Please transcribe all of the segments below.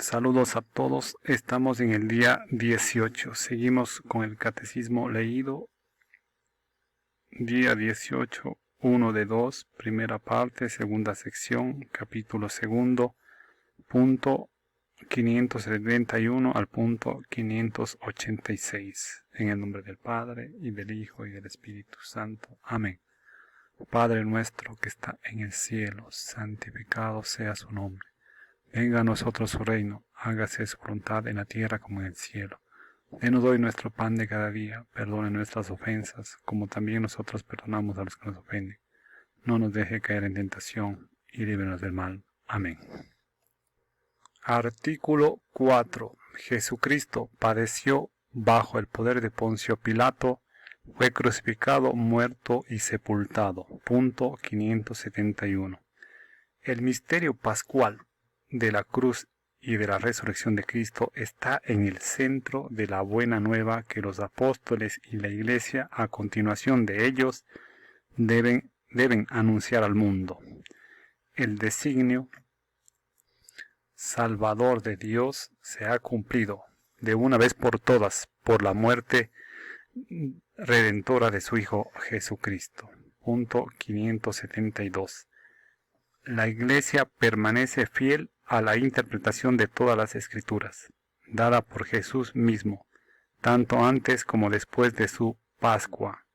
Saludos a todos, estamos en el día 18, seguimos con el catecismo leído, día 18, 1 de 2, primera parte, segunda sección, capítulo segundo, punto 571 al punto 586, en el nombre del Padre, y del Hijo, y del Espíritu Santo. Amén. Padre nuestro que está en el cielo, santificado sea su nombre. Venga a nosotros su reino, hágase su voluntad en la tierra como en el cielo. Denos hoy nuestro pan de cada día, perdone nuestras ofensas, como también nosotros perdonamos a los que nos ofenden. No nos deje caer en tentación, y líbranos del mal. Amén. Artículo 4. Jesucristo padeció bajo el poder de Poncio Pilato, fue crucificado, muerto y sepultado. Punto 571. El misterio pascual de la cruz y de la resurrección de Cristo está en el centro de la buena nueva que los apóstoles y la Iglesia, a continuación de ellos, deben anunciar al mundo. El designio salvador de Dios se ha cumplido de una vez por todas por la muerte redentora de su Hijo Jesucristo. Punto 572. La Iglesia permanece fiel a la interpretación de todas las Escrituras, dada por Jesús mismo, tanto antes como después de su Pascua.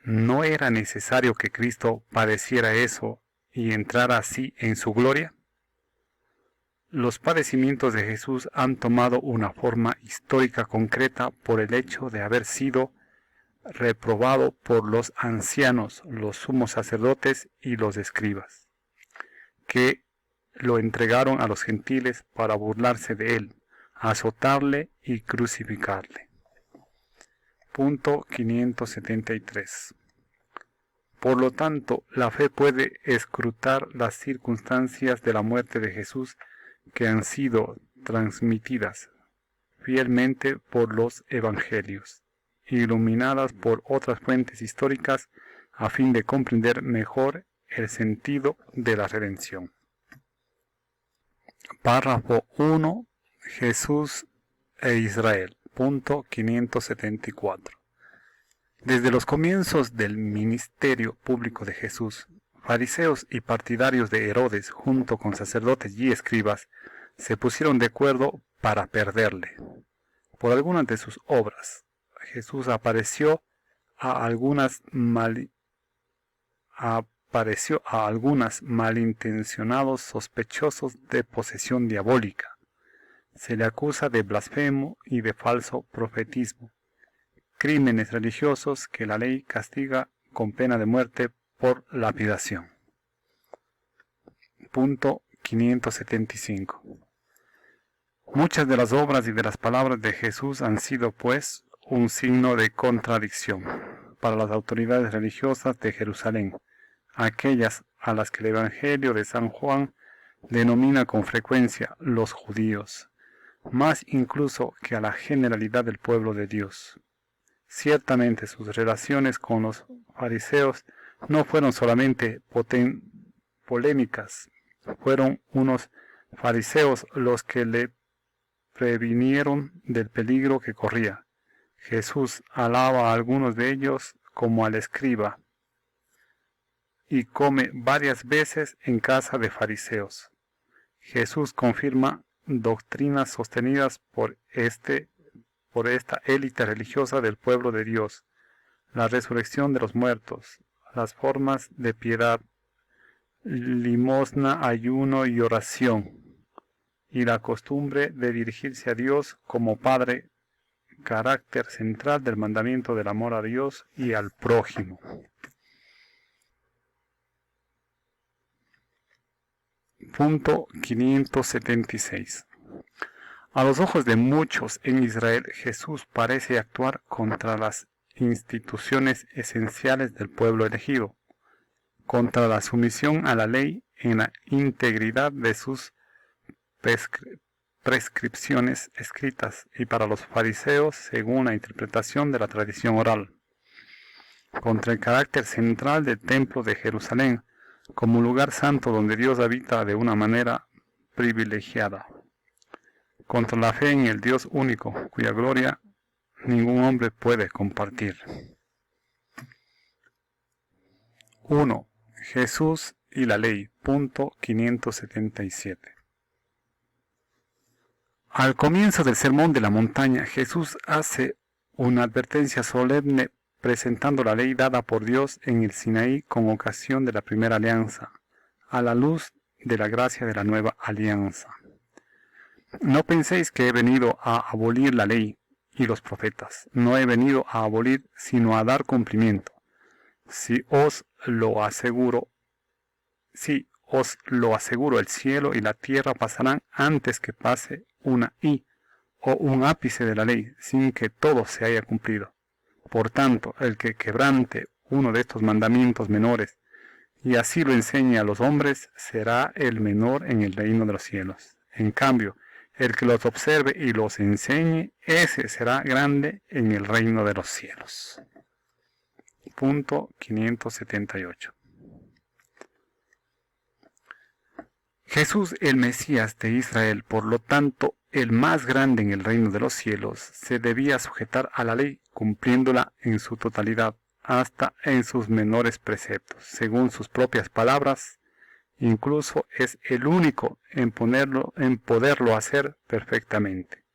¿No era necesario que Cristo padeciera eso y entrara así en su gloria? Los padecimientos de Jesús han tomado una forma histórica concreta por el hecho de haber sido reprobado por los ancianos, los sumos sacerdotes y los escribas, que lo entregaron a los gentiles para burlarse de él, azotarle y crucificarle. Punto 573. Por lo tanto, la fe puede escrutar las circunstancias de la muerte de Jesús que han sido transmitidas fielmente por los evangelios, iluminadas por otras fuentes históricas a fin de comprender mejor el sentido de la redención. Párrafo 1. Jesús e Israel. Punto 574. Desde los comienzos del ministerio público de Jesús, fariseos y partidarios de Herodes, junto con sacerdotes y escribas, se pusieron de acuerdo para perderle. Por algunas de sus obras, Jesús apareció a algunas malintencionados sospechosos de posesión diabólica. Se le acusa de blasfemo y de falso profetismo, crímenes religiosos que la ley castiga con pena de muerte por lapidación. Punto 575. Muchas de las obras y de las palabras de Jesús han sido, pues, un signo de contradicción para las autoridades religiosas de Jerusalén, aquellas a las que el Evangelio de San Juan denomina con frecuencia los judíos, más incluso que a la generalidad del pueblo de Dios. Ciertamente sus relaciones con los fariseos no fueron solamente polémicas, fueron unos fariseos los que le previnieron del peligro que corría. Jesús alaba a algunos de ellos como al escriba y come varias veces en casa de fariseos. Jesús confirma doctrinas sostenidas por esta élite religiosa del pueblo de Dios, la resurrección de los muertos, las formas de piedad, limosna, ayuno y oración, y la costumbre de dirigirse a Dios como Padre, carácter central del mandamiento del amor a Dios y al prójimo. Punto 576. A los ojos de muchos en Israel, Jesús parece actuar contra las instituciones esenciales del pueblo elegido, contra la sumisión a la ley en la integridad de sus prescripciones escritas, y para los fariseos según la interpretación de la tradición oral, contra el carácter central del templo de Jerusalén como lugar santo donde Dios habita de una manera privilegiada. contra la fe en el Dios único, cuya gloria ningún hombre puede compartir. 1. Jesús y la ley. Punto 577. Al comienzo del Sermón de la Montaña, Jesús hace una advertencia solemne presentando la ley dada por Dios en el Sinaí con ocasión de la primera alianza, a la luz de la gracia de la nueva alianza. No penséis que he venido a abolir la ley y los profetas. No he venido a abolir, sino a dar cumplimiento. Si os lo aseguro, el cielo y la tierra pasarán antes que pase una i o un ápice de la ley, sin que todo se haya cumplido. Por tanto, el que quebrante uno de estos mandamientos menores, y así lo enseñe a los hombres, será el menor en el reino de los cielos. En cambio, el que los observe y los enseñe, ese será grande en el reino de los cielos. Punto 578. Jesús, el Mesías de Israel, por lo tanto, el más grande en el reino de los cielos, se debía sujetar a la ley, cumpliéndola en su totalidad, hasta en sus menores preceptos. Según sus propias palabras, incluso es el único en poderlo hacer perfectamente.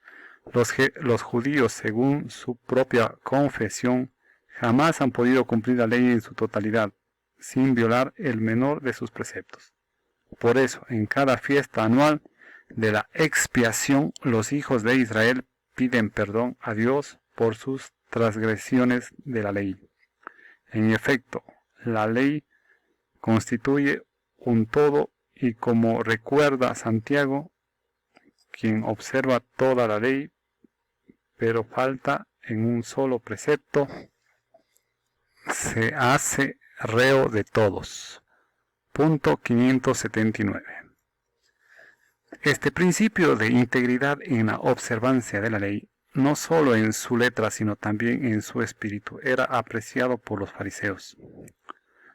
Los judíos, según su propia confesión, jamás han podido cumplir la ley en su totalidad, sin violar el menor de sus preceptos. Por eso, en cada fiesta anual de la expiación, los hijos de Israel piden perdón a Dios por sus transgresiones de la ley. En efecto, la ley constituye un todo y, como recuerda Santiago, quien observa toda la ley, pero falta en un solo precepto, se hace reo de todos. Punto 579. Este principio de integridad en la observancia de la ley, no solo en su letra, sino también en su espíritu, era apreciado por los fariseos.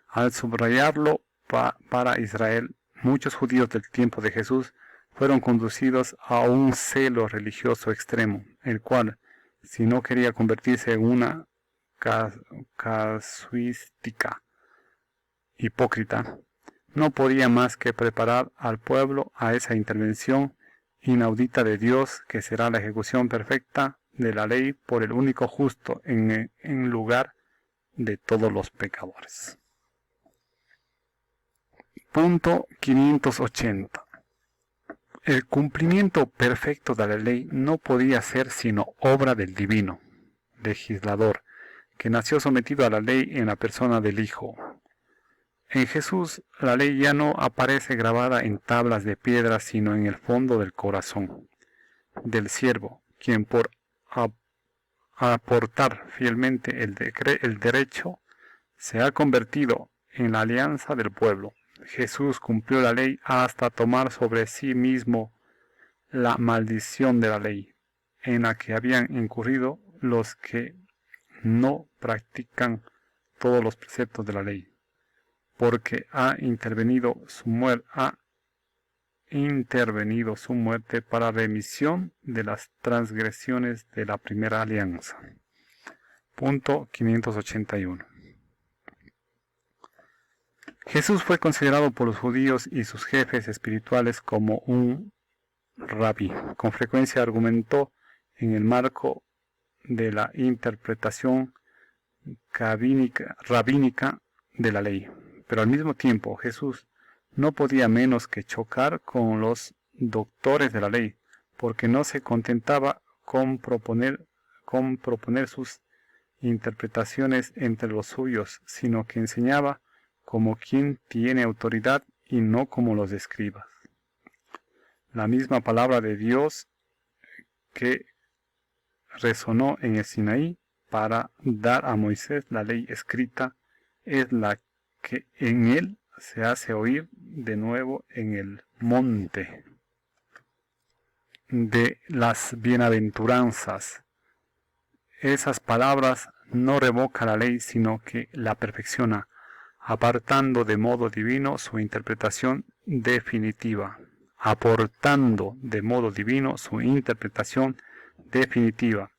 Al subrayarlo para Israel, muchos judíos del tiempo de Jesús fueron conducidos a un celo religioso extremo, el cual, si no quería convertirse en una casuística hipócrita, no podía más que preparar al pueblo a esa intervención inaudita de Dios, que será la ejecución perfecta de la ley por el único justo en lugar de todos los pecadores. Punto 580. El cumplimiento perfecto de la ley no podía ser sino obra del divino legislador, que nació sometido a la ley en la persona del Hijo. En Jesús, la ley ya no aparece grabada en tablas de piedra, sino en el fondo del corazón del siervo, quien por aportar fielmente el derecho se ha convertido en la alianza del pueblo. Jesús cumplió la ley hasta tomar sobre sí mismo la maldición de la ley, en la que habían incurrido los que no practican todos los preceptos de la ley, porque ha intervenido su muerte para remisión de las transgresiones de la primera alianza. Punto 581. Jesús fue considerado por los judíos y sus jefes espirituales como un rabí. Con frecuencia argumentó en el marco de la interpretación rabínica de la ley. Pero al mismo tiempo, Jesús no podía menos que chocar con los doctores de la ley, porque no se contentaba con proponer sus interpretaciones entre los suyos, sino que enseñaba como quien tiene autoridad y no como los escribas. La misma palabra de Dios que resonó en el Sinaí para dar a Moisés la ley escrita es la que en él se hace oír de nuevo en el monte de las bienaventuranzas. Esas palabras no revocan la ley, sino que la perfecciona, apartando de modo divino su interpretación definitiva. aportando de modo divino su interpretación definitiva.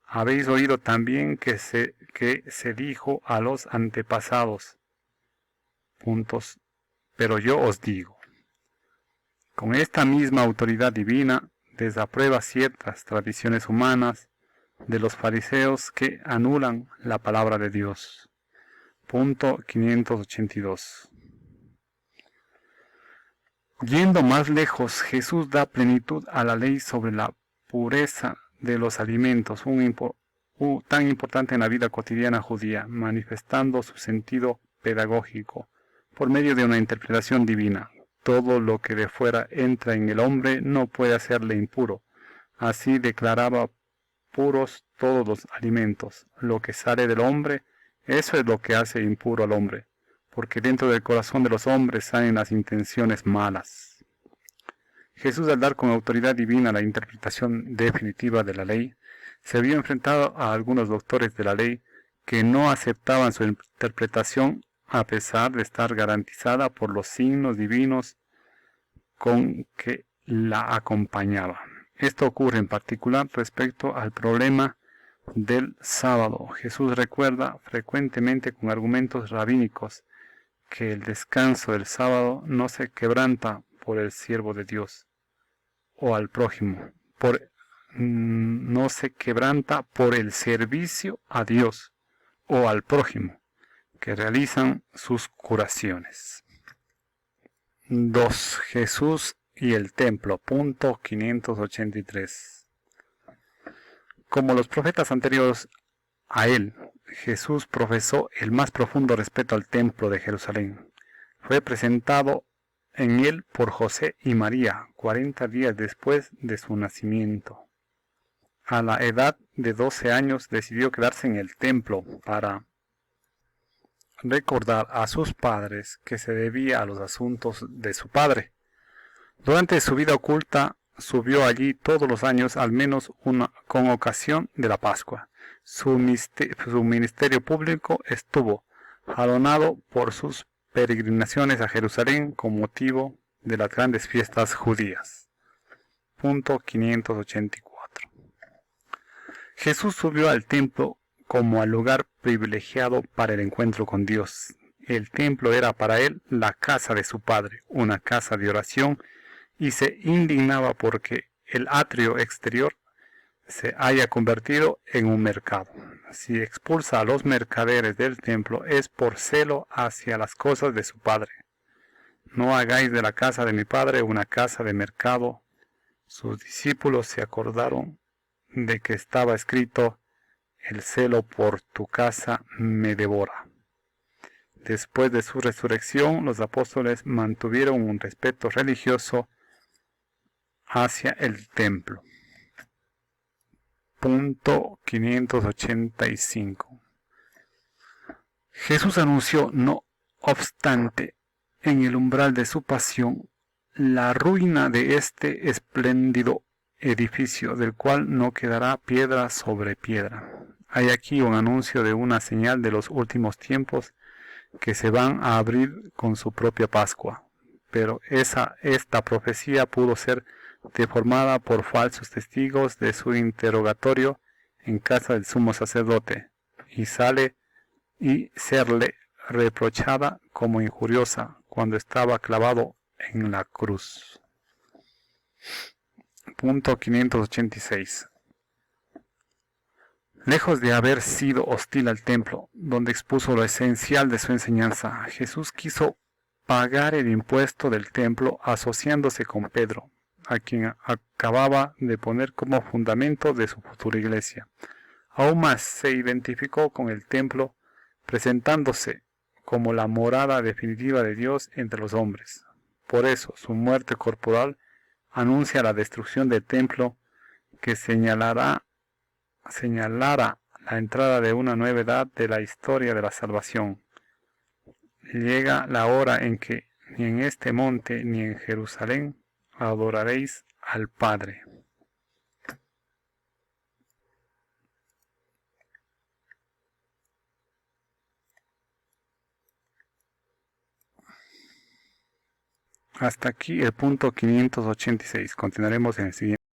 Habéis oído también que se dijo a los antepasados, pero yo os digo. Con esta misma autoridad divina, desaprueba ciertas tradiciones humanas de los fariseos que anulan la palabra de Dios. Punto 582. Yendo más lejos, Jesús da plenitud a la ley sobre la pureza de los alimentos, tan importante en la vida cotidiana judía, manifestando su sentido pedagógico por medio de una interpretación divina. Todo lo que de fuera entra en el hombre no puede hacerle impuro. Así declaraba puros todos los alimentos. Lo que sale del hombre, eso es lo que hace impuro al hombre, porque dentro del corazón de los hombres salen las intenciones malas. Jesús, al dar con autoridad divina la interpretación definitiva de la ley, se vio enfrentado a algunos doctores de la ley que no aceptaban su interpretación a pesar de estar garantizada por los signos divinos con que la acompañaban. Esto ocurre en particular respecto al problema del sábado. Jesús recuerda frecuentemente con argumentos rabínicos que el descanso del sábado no se quebranta por el siervo de Dios o al prójimo, no se quebranta por el servicio a Dios o al prójimo que realizan sus curaciones. 2. Jesús y el templo. Punto 583. Como los profetas anteriores a él, Jesús profesó el más profundo respeto al templo de Jerusalén. Fue presentado en él por José y María 40 días después de su nacimiento. A la edad de 12 años decidió quedarse en el templo para recordar a sus padres que se debía a los asuntos de su padre. Durante su vida oculta subió allí todos los años, al menos con ocasión de la Pascua. Su ministerio público estuvo jalonado por sus peregrinaciones a Jerusalén con motivo de las grandes fiestas judías. Punto 584. Jesús subió al templo como al lugar privilegiado para el encuentro con Dios. El templo era para él la casa de su Padre, una casa de oración, y se indignaba porque el atrio exterior se haya convertido en un mercado. Si expulsa a los mercaderes del templo es por celo hacia las cosas de su Padre. No hagáis de la casa de mi Padre una casa de mercado. Sus discípulos se acordaron de que estaba escrito: el celo por tu casa me devora. Después de su resurrección, los apóstoles mantuvieron un respeto religioso hacia el templo. Punto 585. Jesús anunció, no obstante, en el umbral de su pasión, la ruina de este espléndido edificio, del cual no quedará piedra sobre piedra. Hay aquí un anuncio de una señal de los últimos tiempos que se van a abrir con su propia Pascua. Pero esta profecía pudo ser deformada por falsos testigos de su interrogatorio en casa del sumo sacerdote, y serle reprochada como injuriosa cuando estaba clavado en la cruz. Punto 586. Lejos de haber sido hostil al templo, donde expuso lo esencial de su enseñanza, Jesús quiso pagar el impuesto del templo asociándose con Pedro, a quien acababa de poner como fundamento de su futura iglesia. Aún más se identificó con el templo, presentándose como la morada definitiva de Dios entre los hombres. Por eso su muerte corporal anuncia la destrucción del templo, que señalara la entrada de una nueva edad de la historia de la salvación. Llega la hora en que ni en este monte ni en Jerusalén adoraréis al Padre. Hasta aquí el punto 586. Continuaremos en el siguiente.